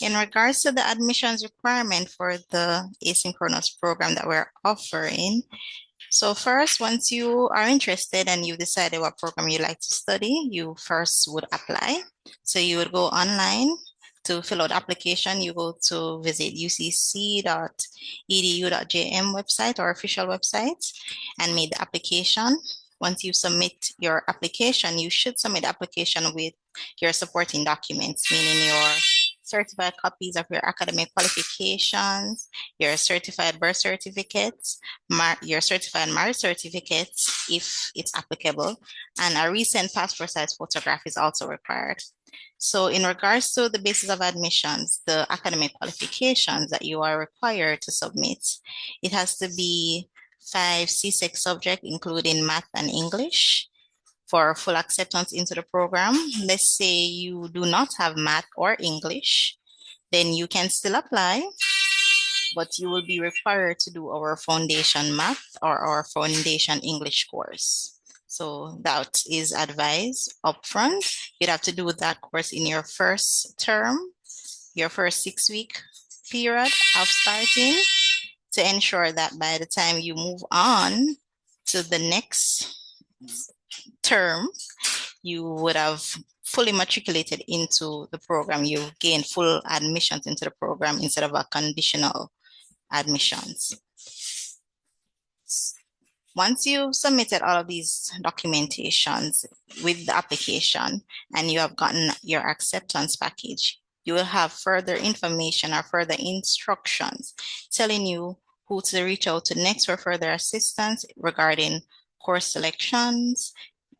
In regards to the admissions requirement for the asynchronous program that we're offering, so first, once you are interested and you've decided what program you like to study, you first would apply. So you would go online to fill out the application. You go to visit ucc.edu.jm website or official website and make the application. Once you submit your application, you should submit the application with your supporting documents, meaning your certified copies of your academic qualifications, your certified birth certificates, your certified marriage certificates, if it's applicable, and a recent passport size photograph is also required. So in regards to the basis of admissions, the academic qualifications that you are required to submit, it has to be 5 CSEC subjects, including math and English, for full acceptance into the program. Let's say you do not have math or English, then you can still apply, but you will be required to do our foundation math or our foundation English course. So that is advised upfront. You'd have to do that course in your first term, your first 6-week period of starting, to ensure that by the time you move on to the next term, you would have fully matriculated into the program. You've gained full admissions into the program instead of a conditional admissions. Once you've submitted all of these documentations with the application and you have gotten your acceptance package, you will have further information or further instructions telling you who to reach out to next for further assistance regarding course selections.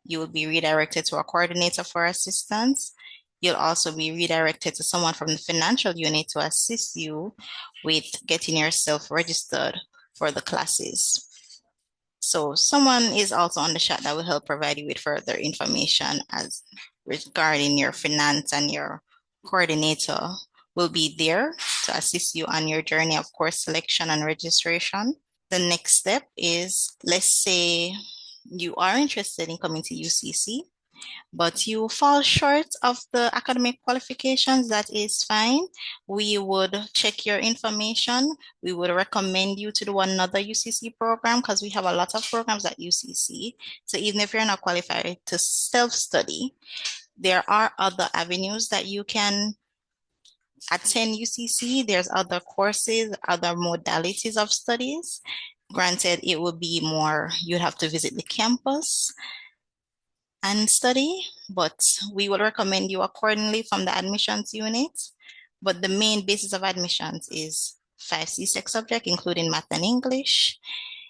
You will be redirected to a coordinator for assistance. You'll also be redirected to someone from the financial unit to assist you with getting yourself registered for the classes. So someone is also on the chat that will help provide you with further information as regarding your finance, and your coordinator will be there to assist you on your journey of course selection and registration. The next step is, let's say you are interested in coming to UCC, but you fall short of the academic qualifications. That is fine. We would check your information. We would recommend you to do another UCC program because we have a lot of programs at UCC. So even if you're not qualified to self-study, there are other avenues that you can attend UCC. There's other courses, other modalities of studies. Granted, it would be more, you'd have to visit the campus and study, but we will recommend you accordingly from the admissions unit. But the main basis of admissions is 5 CSEC subjects, including math and English.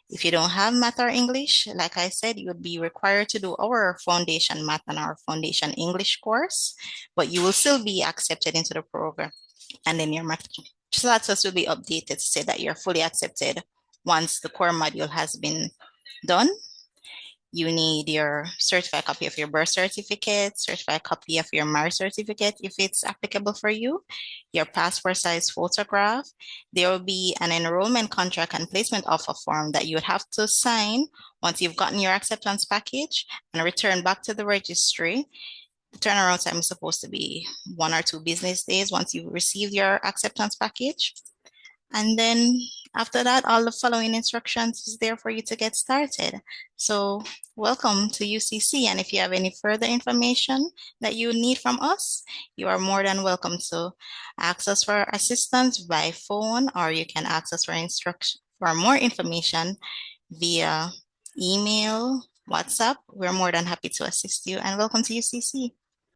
If you don't have math or English, like I said, you would be required to do our foundation math and our foundation English course, but you will still be accepted into the program. And then your math status will be updated to say that you're fully accepted once the core module has been done. You need your certified copy of your birth certificate, certified copy of your marriage certificate, if it's applicable for you, your passport size photograph. There will be an enrollment contract and placement offer form that you would have to sign once you've gotten your acceptance package and return back to the registry. The turnaround time is supposed to be 1 or 2 business days once you've received your acceptance package. And then after that, all the following instructions is there for you to get started. So welcome to UCC. And if you have any further information that you need from us, you are more than welcome to ask us for assistance by phone, or you can ask us for more information via email, WhatsApp. We're more than happy to assist you, and welcome to UCC.